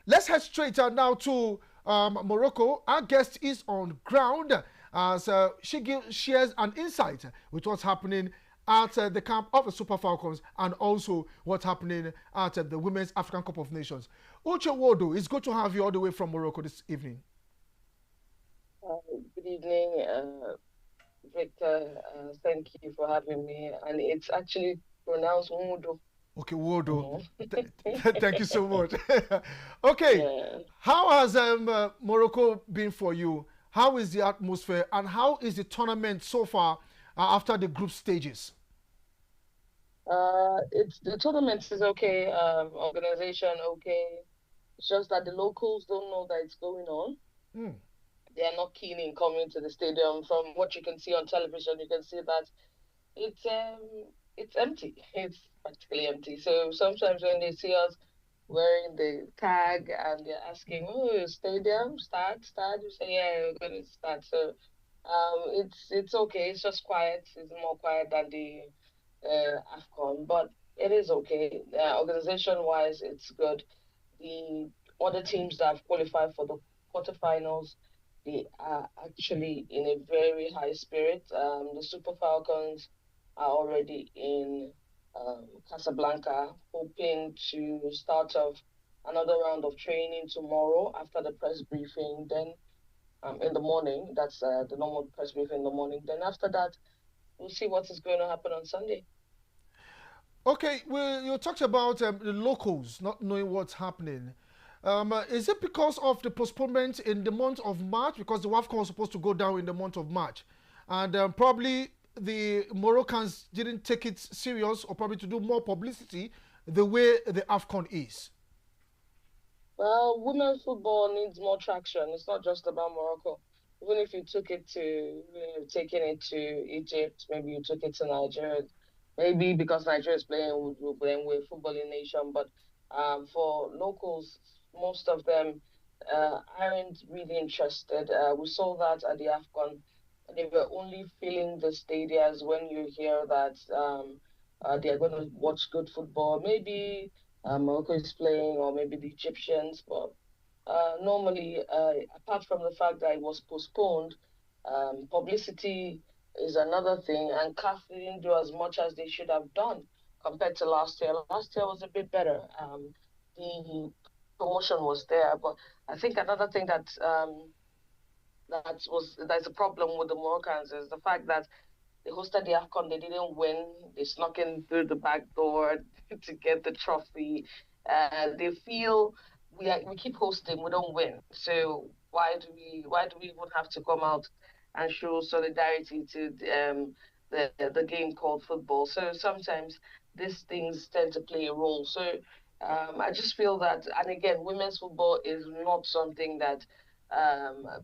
Let's head straight now to Morocco. Our guest is on ground as shares an insight with what's happening at the camp of the Super Falcons and also what's happening at the Women's African Cup of Nations. Uche Wodo, it's good to have you all the way from Morocco this evening. Uh, Good evening, Victor. Thank you for having me. And it's actually pronounced Mudo. Okay, Wodo, Mhm. thank you so much. Okay, Yeah. how has Morocco been for you? How is the atmosphere and how is the tournament so far after the group stages? It's the tournament is okay. Organization okay. It's just that the locals don't know that it's going on. Hmm. They are not keen in coming to the stadium. From what you can see on television, you can see that it's empty. It's practically empty. So sometimes when they see us wearing the tag and they're asking, "Oh, stadium start," you say, "Yeah, we're going to start." So it's okay. It's just quiet. It's more quiet than the Afcon, but it is okay. Organization wise, it's good. The other teams that have qualified for the quarterfinals, they are actually in a very high spirit. The Super Falcons are already in Casablanca, hoping to start off another round of training tomorrow after the press briefing. Then in the morning, that's the normal press briefing in the morning. Then after that, we'll see what is going to happen on Sunday. Okay, well, you talked about the locals not knowing what's happening. Is it because of the postponement in the month of March? Because the Wafcon was supposed to go down in the month of March. And probably the Moroccans didn't take it serious or probably to do more publicity the way the AFCON is. Well, women's football needs more traction. It's not just about Morocco. Even if you took it to, you've taken it to Egypt, maybe you took it to Nigeria, maybe because Nigeria is playing when we're a footballing nation, but for locals, most of them aren't really interested. We saw that at the AFCON. They were only filling the stadiums when you hear that they are going to watch good football. Maybe Morocco is playing, or maybe the Egyptians. But normally, apart from the fact that it was postponed, publicity is another thing, and CAF didn't do as much as they should have done compared to last year. Last year was a bit better. The promotion was there, but I think another thing that's a problem with the Moroccans is the fact that they hosted the AFCON, they didn't win. They snuck in through the back door to get the trophy. They feel we keep hosting, we don't win. So why do we even have to come out and show solidarity to the game called football? So sometimes these things tend to play a role. So I just feel that, and again, women's football is not something that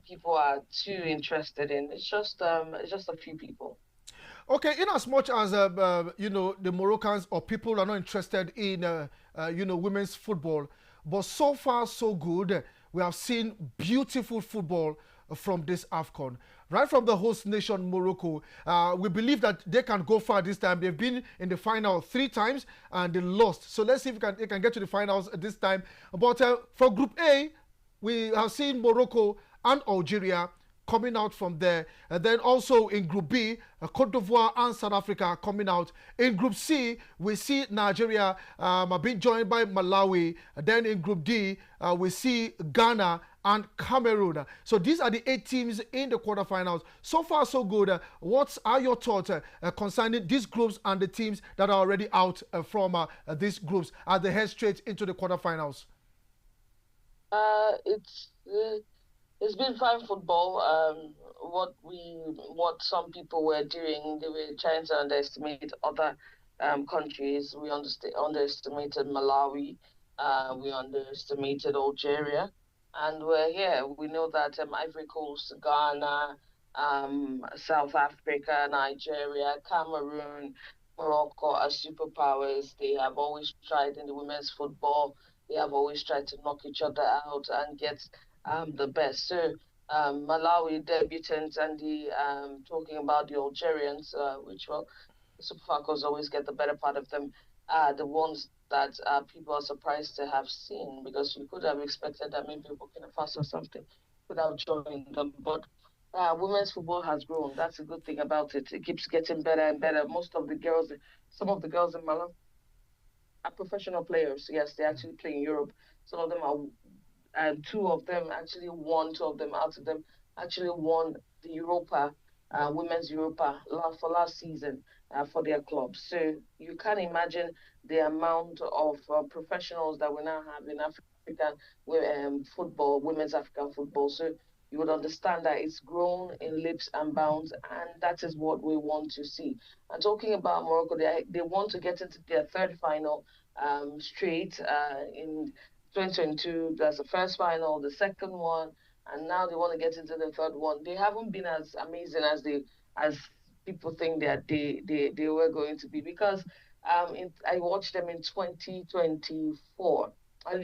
people are too interested in. It's just a few people. Okay, in as much as the Moroccans or people are not interested in women's football, but so far so good. We have seen beautiful football from this AFCON. Right from the host nation Morocco, we believe that they can go far this time. They've been in the final 3 times and they lost. So let's see if they can get to the finals this time. But for Group A, we have seen Morocco and Algeria coming out from there. And then also in Group B, Cote d'Ivoire and South Africa coming out. In Group C, we see Nigeria being joined by Malawi. Then in Group D, we see Ghana and Cameroon. So these are the 8 teams in the quarterfinals. So far, so good. What are your thoughts concerning these groups and the teams that are already out from these groups as they head straight into the quarterfinals? Uh, it's uh, it's been fine football. What some people were doing, they were trying to underestimate other countries. We underestimated Malawi. We underestimated Algeria, and we're here. We know that Ivory Coast, Ghana, South Africa, Nigeria, Cameroon, Morocco are superpowers. They have always tried in the women's football. They have always tried to knock each other out and get the best. So Malawi debutants and the talking about the Algerians, which well, the Super Falcons always get the better part of them. The ones that people are surprised to have seen, because you could have expected that maybe Burkina Faso or something could have joined them. But women's football has grown. That's a good thing about it. It keeps getting better and better. Some of the girls in Malawi are professional players. Yes, they actually play in Europe. Some of them are, and two of them out of them actually won the Europa, women's Europa for last season for their club. So you can imagine the amount of professionals that we now have in African football, women's African football. So you would understand that it's grown in leaps and bounds, and that is what we want to see. And talking about Morocco, they want to get into their third final straight in 2022. That's the first final, the second one, and now they want to get into the third one. They haven't been as amazing as people think that they were going to be, because I watched them in 2024.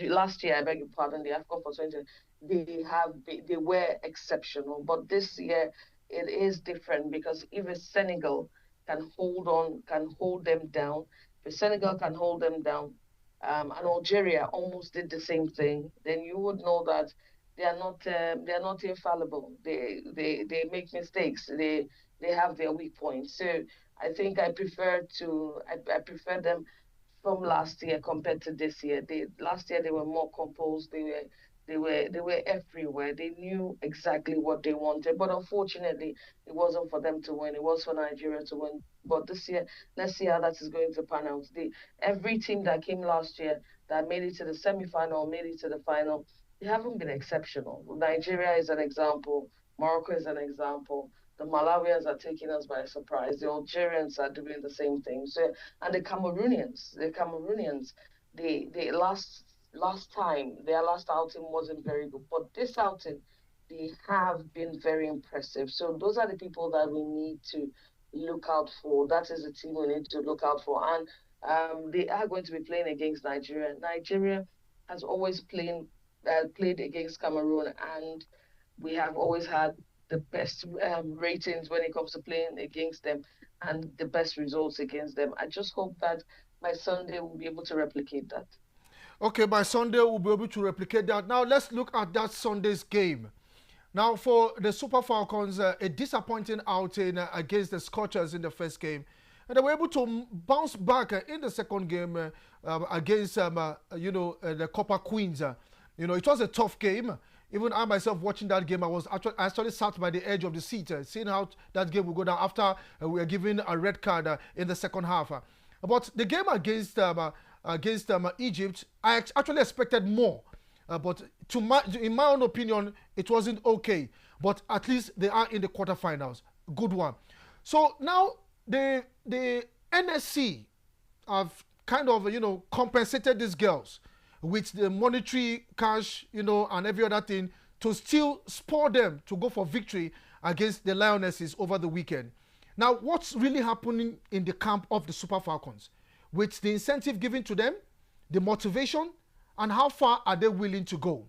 Last year, I beg your pardon, the AFCON for 20. They were exceptional, but this year it is different, because if Senegal can hold them down, if Senegal can hold them down, and Algeria almost did the same thing, then you would know that they are not infallible. They make mistakes. They have their weak points. So I think I prefer them from last year compared to this year. Last year they were more composed. They were everywhere. They knew exactly what they wanted. But unfortunately, it wasn't for them to win. It was for Nigeria to win. But this year, let's see how that is going to pan out. Every team that came last year that made it to the semi-final, made it to the final, they haven't been exceptional. Nigeria is an example. Morocco is an example. The Malawians are taking us by surprise. The Algerians are doing the same thing. So, and the Cameroonians, they last time their last outing wasn't very good, but this outing they have been very impressive. So those are the people that we need to look out for. That is the team we need to look out for, and they are going to be playing against Nigeria. Nigeria has always played against Cameroon, and we have always had the best ratings when it comes to playing against them, and the best results against them. I just hope that by Sunday we'll be able to replicate that. Okay, by Sunday we'll be able to replicate that. Now let's look at that Sunday's game. Now for the Super Falcons, a disappointing outing against the Scorchers in the first game, and they were able to bounce back in the second game against the Copper Queens. It was a tough game. Even I myself watching that game, I actually sat by the edge of the seat, seeing how that game would go down after we were given a red card in the second half. But the game against Egypt, I actually expected more. But in my own opinion, it wasn't okay. But at least they are in the quarterfinals. Good one. So now the NSC have kind of compensated these girls with the monetary cash, and every other thing to still spur them to go for victory against the Lionesses over the weekend. Now, what's really happening in the camp of the Super Falcons? With the incentive given to them, the motivation, and how far are they willing to go?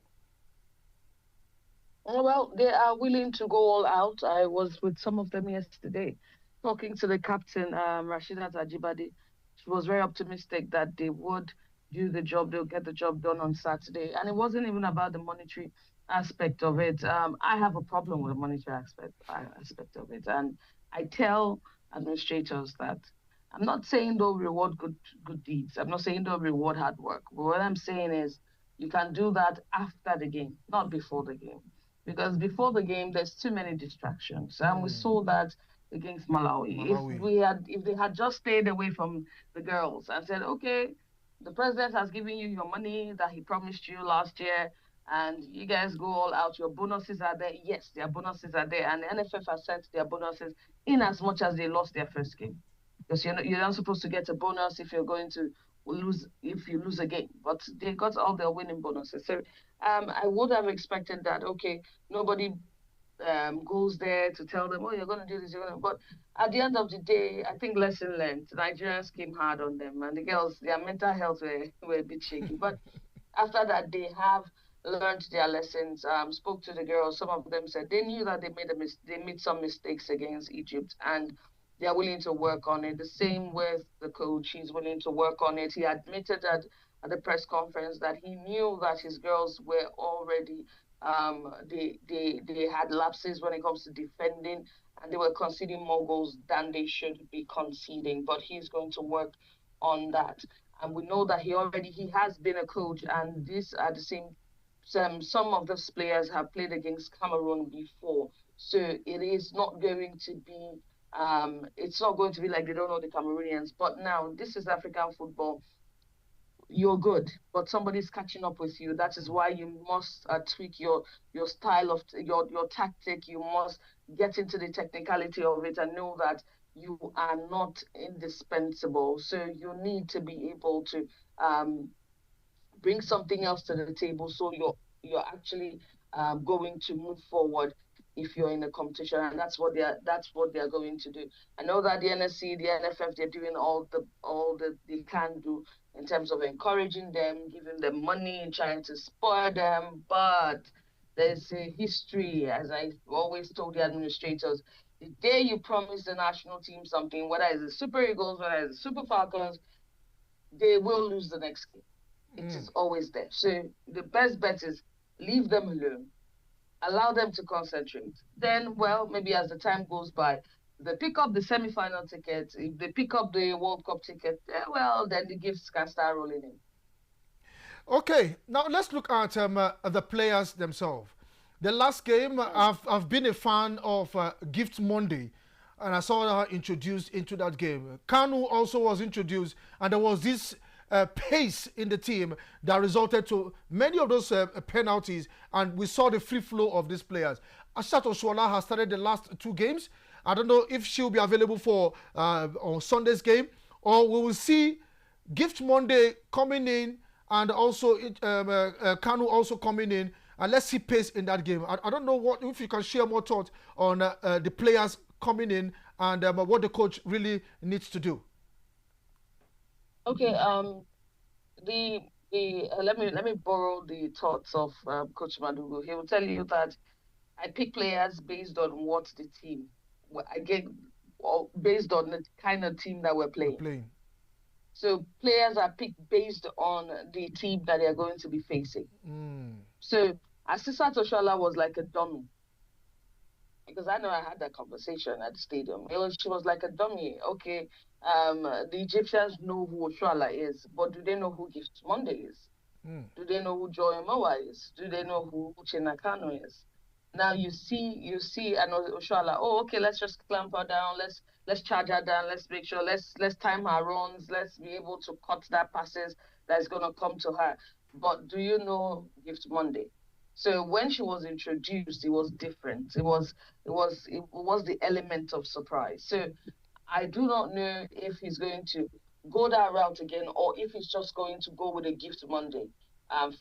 Well, they are willing to go all out. I was with some of them yesterday, talking to the captain, Rashida Tajibadi. She was very optimistic that they would do the job, they'll get the job done on Saturday. And it wasn't even about the monetary aspect of it. I have a problem with the monetary aspect of it. And I tell administrators that I'm not saying they'll reward good deeds. I'm not saying they'll reward hard work. But what I'm saying is you can do that after the game, not before the game, because before the game there's too many distractions, and we saw that against Malawi. Malawi. If they had just stayed away from the girls and said, okay, the president has given you your money that he promised you last year, and you guys go all out, your bonuses are there. Yes, their bonuses are there, and the NFF has sent their bonuses in as much as they lost their first game, because you're not supposed to get a bonus if you're going to lose, if you lose a game, but they got all their winning bonuses. So I would have expected that. Okay, nobody goes there to tell them, oh, you're going to do this, you're going to. But at the end of the day, I think lesson learned. Nigerians came hard on them, and the girls, their mental health were a bit shaky. But after that, they have learned their lessons. Spoke to the girls. Some of them said they knew that they made some mistakes against Egypt, and They are willing to work on it. The same with the coach, he's willing to work on it. He admitted at the press conference that he knew that his girls were already they had lapses when it comes to defending, and they were conceding more goals than they should be conceding. But he's going to work on that. And we know that he has been a coach, and this at the same some of those players have played against Cameroon before. So it is not going to be it's not going to be like they don't know the Cameroonians. But now this is African football. You're good, but somebody's catching up with you. That is why you must tweak your style of your tactic. You must get into the technicality of it and know that you are not indispensable. So you need to be able to bring something else to the table, so you're actually going to move forward if you're in a competition, and that's what they're going to do. I know that the NSC, the NFF, they're doing all the they can do in terms of encouraging them, giving them money, trying to spur them, but there's a history, as I always told the administrators. The day you promise the national team something, whether it's the Super Eagles, whether it's the Super Falcons, they will lose the next game. It is always there. So the best bet is leave them alone, allow them to concentrate. Then, well, maybe as the time goes by, they pick up the semi-final ticket. If they pick up the World Cup ticket, well, then the gifts can start rolling in. Okay, now let's look at the players themselves. The last game, I've been a fan of Gift Monday, and I saw her introduced into that game. Kanu also was introduced, and there was this pace in the team that resulted to many of those penalties, and we saw the free flow of these players. Ashat Oshoala has started the last two games. I don't know if she'll be available for on Sunday's game, or we will see Gift Monday coming in, and also Kanu also coming in, and let's see pace in that game. I don't know what if you can share more thoughts on the players coming in and what the coach really needs to do. Okay. Let me borrow the thoughts of Coach Madugu. He will tell you that I pick players based on what the team I get, based on the kind of team that we're playing. So players are picked based on the team that they're going to be facing. So Asisa Toshala was like a dummy. Because I know I had that conversation at the stadium. She was like a dummy. Okay, the Egyptians know who Oshala is, but do they know who Gift Monday is? Do they know who Joy Mowa is? Do they know who Uche Nakano is? Now you see an Oshala. Oh, okay, let's just clamp her down. Let's charge her down. Let's make sure. Let's time her runs. Let's be able to cut that passes that's gonna come to her. But do you know Gift Monday? So when she was introduced, it was different. It was the element of surprise. So I do not know if he's going to go that route again, or if he's just going to go with a Gift Monday, up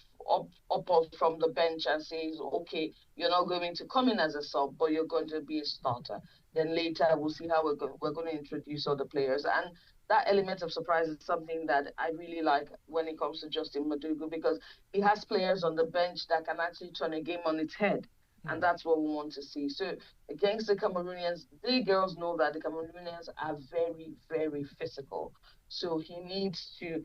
from the bench and says, okay, you're not going to come in as a sub, but you're going to be a starter. Then later we'll see how we're going to introduce other players. And that element of surprise is something that I really like when it comes to Justin Madugu, because he has players on the bench that can actually turn a game on its head. And that's what we want to see. So against the Cameroonians, the girls know that the Cameroonians are very, very physical. So he needs to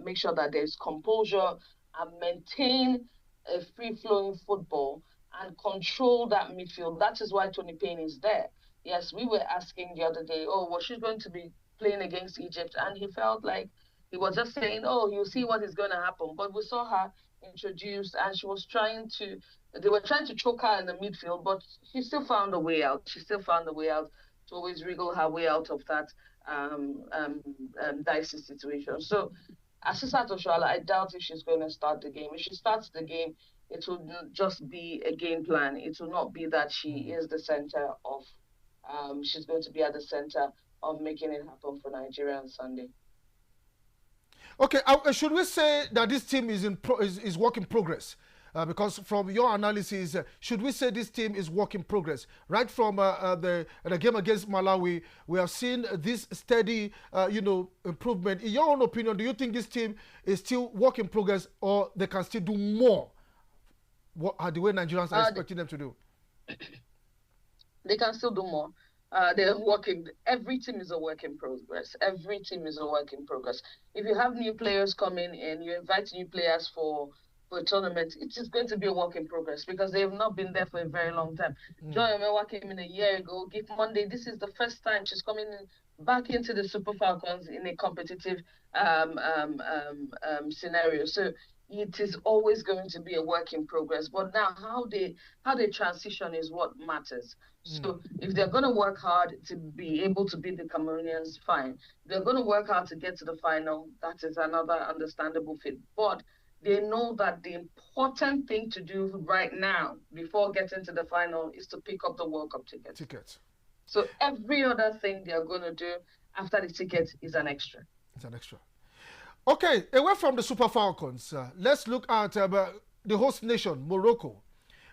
make sure that there's composure and maintain a free-flowing football and control that midfield. That is why Tony Payne is there. Yes, we were asking the other day, oh, was she going to be playing against Egypt? And he felt like he was just saying, oh, you'll see what is going to happen. But we saw her introduced, and they were trying to choke her in the midfield, but she still found a way out. She still found a way out to always wriggle her way out of that dicey situation. So, Asisat Oshoala, I doubt if she's going to start the game. If she starts the game, it will just be a game plan. It will not be that she is the center of. She's going to be at the center of making it happen for Nigeria on Sunday. Okay, should we say that this team is work in progress? Because from your analysis, should we say this team is work in progress? Right from the game against Malawi, we have seen this steady, improvement. In your own opinion, do you think this team is still work in progress, or they can still do more? The way Nigerians are expecting them to do? They can still do more. They're working. Every team is a work in progress. Every team is a work in progress. If you have new players coming in, you invite new players for a tournament, it is going to be a work in progress because they have not been there for a very long time. Mm. Joy Omewa came in a year ago. Give Monday, this is the first time she's coming in, back into the Super Falcons in a competitive scenario. So it is always going to be a work in progress. But now, how they transition is what matters. Mm. So if they're going to work hard to be able to beat the Cameroonians, fine. If they're going to work hard to get to the final, that is another understandable fit. But they know that the important thing to do right now, before getting to the final, is to pick up the World Cup tickets. Ticket. So every other thing they're going to do after the ticket is an extra. It's an extra. Okay, away from the Super Falcons, let's look at the host nation, Morocco.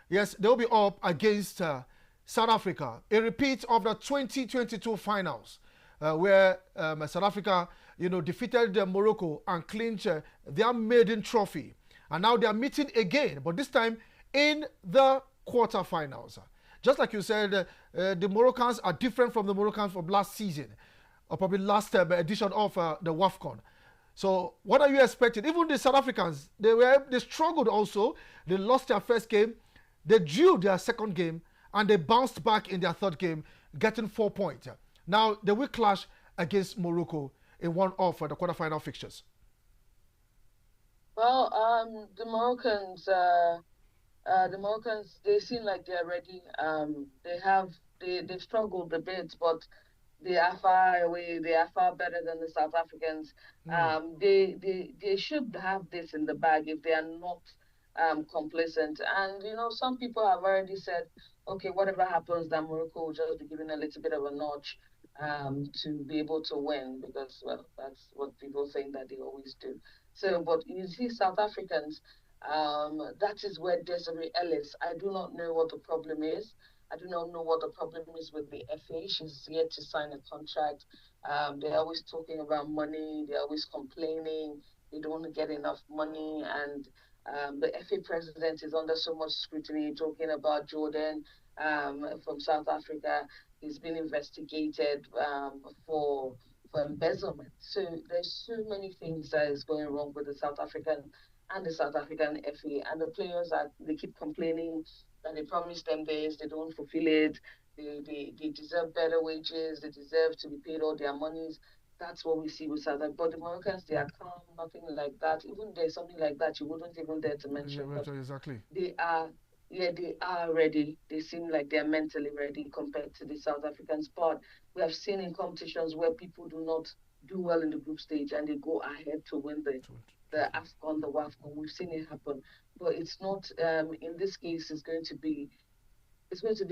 Yes, they'll be up against South Africa. A repeat of the 2022 finals, where South Africa, defeated Morocco and clinched their maiden trophy. And now they are meeting again, but this time in the quarterfinals. Just like you said, the Moroccans are different from the Moroccans from last season, or probably last edition of the Wafcon. So what are you expecting? Even the South Africans, they struggled also. They lost their first game, they drew their second game, and they bounced back in their third game, getting 4 points. Now they will clash against Morocco in one of the quarterfinal fixtures. Well, the Moroccans, they seem like they're ready. They've struggled a bit, but they are far away. They are far better than the South Africans. Mm. They should have this in the bag if they are not complacent. And some people have already said, okay, whatever happens, that Morocco will just be given a little bit of a notch to be able to win because, well, that's what people think that they always do. So, but you see, South Africans, that is where Desiree Ellis. I do not know what the problem is. I do not know what the problem is with the FA. She's yet to sign a contract. They're always talking about money. They're always complaining. They don't get enough money. And the FA president is under so much scrutiny, talking about Jordan from South Africa. He's been investigated for embezzlement. So there's so many things that is going wrong with the South African and the South African FA. And the players are they keep complaining that they promise them this, they don't fulfill it. They deserve better wages, they deserve to be paid all their monies. That's what we see with South Africa. But the Moroccans, they are calm, nothing like that. Even there's something like that, you wouldn't even dare to Yeah, mention. But exactly. they are, yeah, they are ready. They seem like they're mentally ready compared to the South Africans. But we have seen in competitions where people do not do well in the group stage and they go ahead to win the AFCON, the Wafcon. We've seen it happen, but it's not. In this case, it's going to be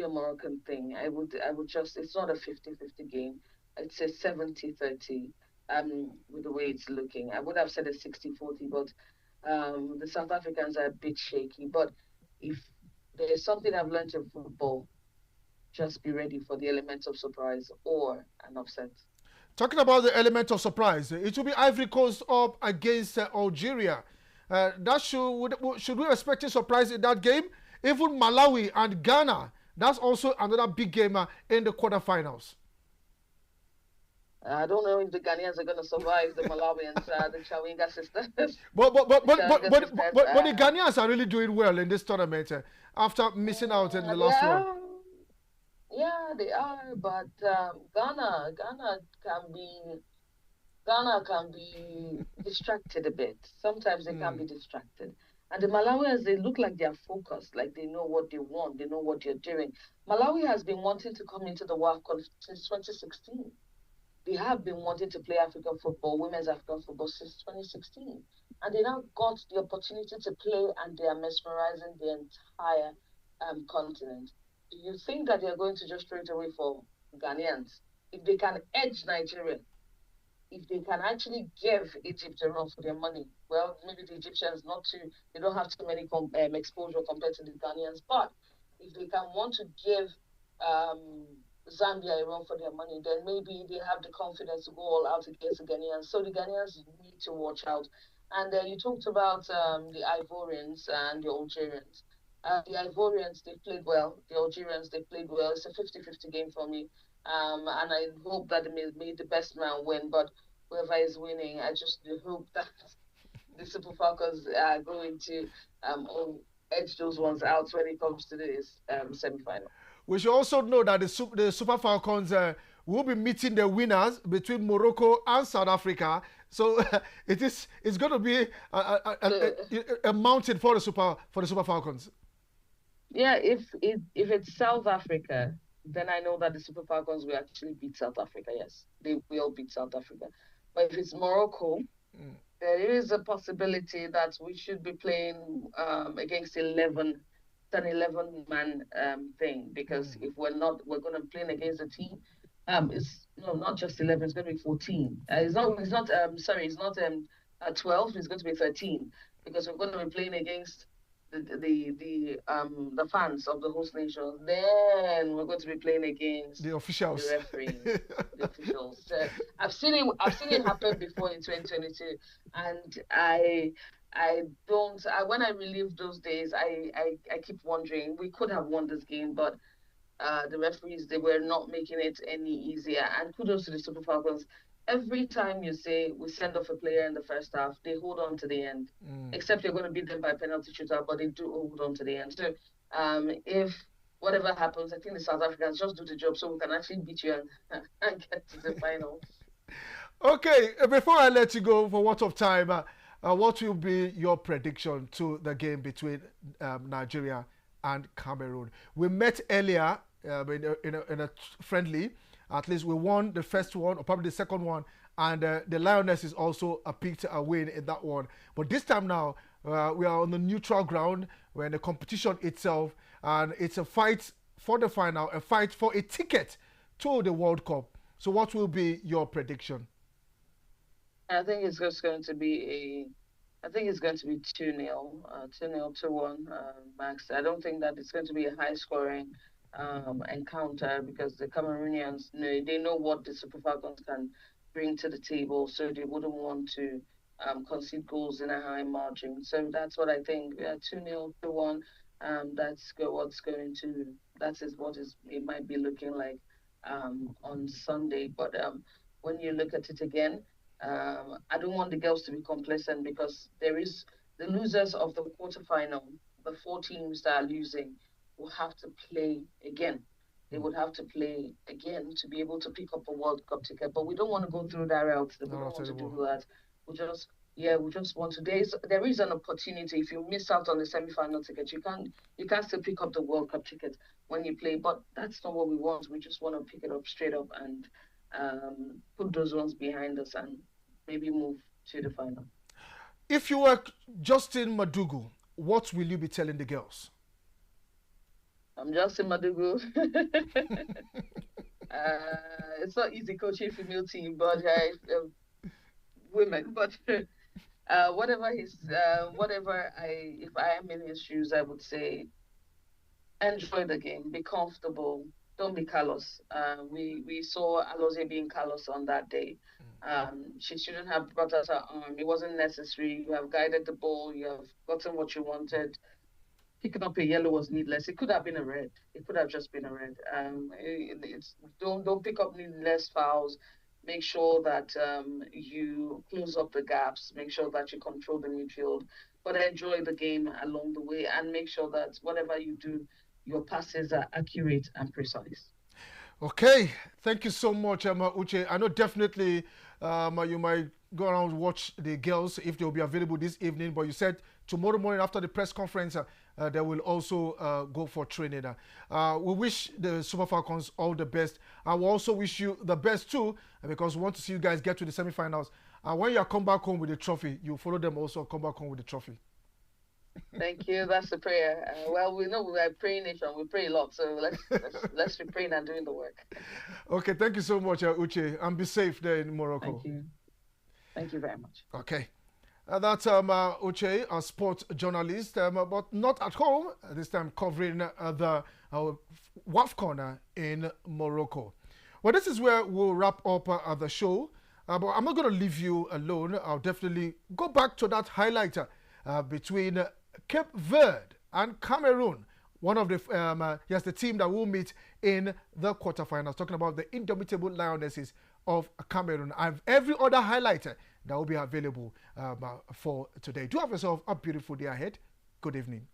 a Moroccan thing. I would just. It's not a 50-50 game. It's a 70-30. With the way it's looking, I would have said a 60-40, but the South Africans are a bit shaky. But if there's something I've learned in football, just be ready for the element of surprise or an upset. Talking about the element of surprise, it will be Ivory Coast up against Algeria. That should we expect a surprise in that game? Even Malawi and Ghana. That's also another big game in the quarterfinals. I don't know if the Ghanaians are going to survive the Malawians, the Chawinga sisters. But but but The but but Chawinga but, sisters. but the Ghanaians are really doing well in this tournament after missing out in the They last one. are, yeah, they are. But Ghana can be distracted a bit. Sometimes they can Mm. be distracted. And the Malawians, they look like they're focused, like they know what they want, they know what they're doing. Malawi has been wanting to come into the World Cup since 2016. They have been wanting to play African football, women's African football since 2016. And they now got the opportunity to play and they are mesmerizing the entire continent. Do you think that they're going to just straight away for Ghanaians? If they can edge Nigeria, if they can actually give Egypt a run for their money, well, maybe the Egyptians not too, they don't have too many exposure compared to the Ghanaians, but if they can want to give um, Zambia a run for their money, then maybe they have the confidence to go all out against the Ghanaians. So the Ghanaians need to watch out. And you talked about the Ivorians and the Algerians. The Ivorians, they played well. The Algerians, they played well. It's a 50-50 game for me. And I hope that may the best man win. But whoever is winning, I just hope that the Super Falcons are going to edge those ones out when it comes to this semi-final. We should also know that the Super Falcons will be meeting the winners between Morocco and South Africa. So it's going to be a mountain for the Super Falcons. Yeah, if it's South Africa, then I know that the Super Falcons will actually beat South Africa. Yes, they will beat South Africa. But if it's Morocco, there is a possibility that we should be playing against 11, an 11-man thing, because if we're not, we're going to be playing against a team. It's no, not just 11. It's going to be 14. It's not. It's not. Sorry, it's not 12. It's going to be 13, because we're going to be playing against the fans of the host nation. Then we're going to be playing against The the officials. referees, the officials. I've seen it. I've seen it happen before in 2022, and I don't. When I relive those days, I keep wondering we could have won this game, but the referees, they were not making it any easier. And kudos to the Super Falcons. Every time you say we send off a player in the first half, they hold on to the end. Except you're going to beat them by penalty shootout, but they do hold on to the end. So if whatever happens, I think the South Africans just do the job so we can actually beat you and get to the final. Okay, before I let you go for what of time, what will be your prediction to the game between Nigeria and Cameroon? We met earlier in a friendly. At least we won the first one, or probably the second one, and the Lionesses also picked a win in that one. But this time now, we are on the neutral ground. We're in the competition itself, and it's a fight for the final, a fight for a ticket to the World Cup. So, what will be your prediction? I think it's just going to be I think it's going to be 2-0, 2-0, 2-1, max. I don't think that it's going to be a high scoring encounter, because the Cameroonians know, they know what the Super Falcons can bring to the table, so they wouldn't want to concede goals in a high margin. So that's what I think. Yeah, 2-0, 2-1. What's going to that is what is it might be looking like on Sunday. But when you look at it again, I don't want the girls to be complacent, because there is the losers of the quarterfinal, the four teams that are losing, will have to play again. They would have to play again to be able to pick up a World Cup ticket. But we don't want to go through that route. We No, don't not want to do anymore. that. We just want to. There is an opportunity. If you miss out on the semi-final ticket, you can't still pick up the World Cup ticket when you play. But that's not what we want. We just want to pick it up straight up and put those ones behind us and maybe move to the final. If you were Justin Madugu, what will you be telling the girls? I'm Justin Madugu. It's not easy coaching female team, but women. But if I am in his shoes, I would say enjoy the game, be comfortable, don't be callous. We saw Alozie being callous on that day. She shouldn't have brought out her arm. It wasn't necessary. You have guided the ball. You have gotten what you wanted. Picking up a yellow was needless. It could have been a red. It could have just been a red. It's don't pick up needless fouls. Make sure that you close up the gaps. Make sure that you control the midfield, but enjoy the game along the way, and make sure that whatever you do, your passes are accurate and precise. Okay, thank you so much, Uche. I know definitely you might go around and watch the girls if they will be available this evening, but you said tomorrow morning after the press conference, they will also go for training. We wish the Super Falcons all the best. I will also wish you the best too, because we want to see you guys get to the semifinals. And when you come back home with the trophy, you follow them also come back home with the trophy. Thank you. That's the prayer. Well, we know we are praying nation. We pray a lot, so let's be praying and doing the work. Okay, thank you so much, Uche, and be safe there in Morocco. Thank you. Thank you very much. Okay. That's Uche, a sports journalist, but not at home, this time covering the Wafcon in Morocco. Well, this is where we'll wrap up the show, but I'm not going to leave you alone. I'll definitely go back to that highlight between Cape Verde and Cameroon one of the yes, the team that will meet in the quarterfinals. Talking about the indomitable Lionesses of Cameroon. And every other highlight that will be available for today. Do have yourself a beautiful day ahead. Good evening.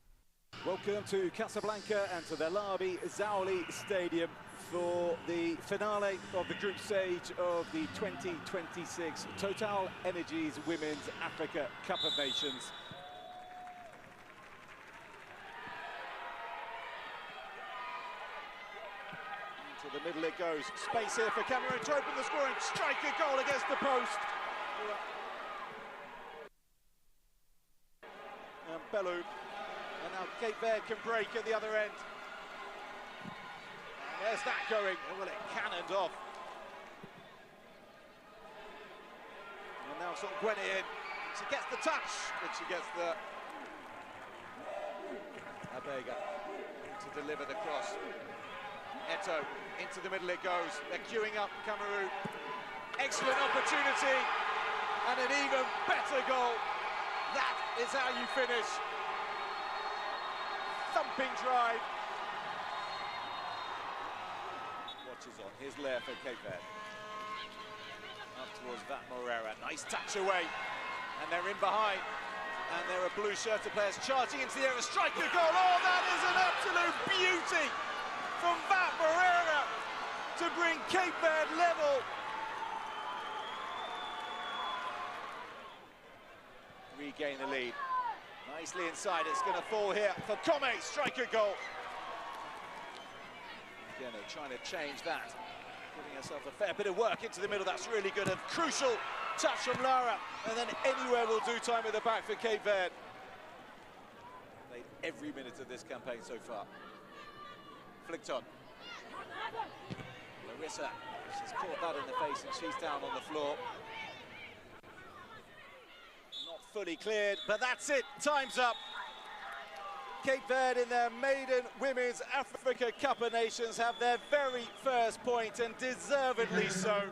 Welcome to Casablanca and to the Larbi Zaouli Stadium for the finale of the group stage of the 2026 Total Energies Women's Africa Cup of Nations. To the middle it goes. Space here for Cameroon to open the scoring. Striker goal against the post. And Bellew. And now Cape Verde can break at the other end. And where's that going? Oh, well, it cannoned off. And now it's on Gwenny in. She gets the touch, and she gets the Abega to deliver the cross. Eto, into the middle it goes. They're queuing up Cameroon. Excellent opportunity, and an even better goal. That is how you finish. Thumping drive. Watches on. Here's Lair for Cape Verde. Up towards Vat Morera. Nice touch away. And they're in behind. And there are blue-shirted players charging into the air. A striker goal. Oh, that is an absolute beauty from Vat Morera to bring Cape Verde level. Regain the lead. Nicely inside, it's going to fall here for Come, striker goal. Again, they're trying to change that. Giving herself a fair bit of work into the middle, that's really good. A crucial touch from Lara, and then anywhere will do time at the back for Cape Verde. Played every minute of this campaign so far. Flicked on. Larissa, she's caught that in the face and she's down on the floor. Not fully cleared, but that's it, time's up. Cape Verde in their maiden Women's Africa Cup of Nations have their very first point, and deservedly so.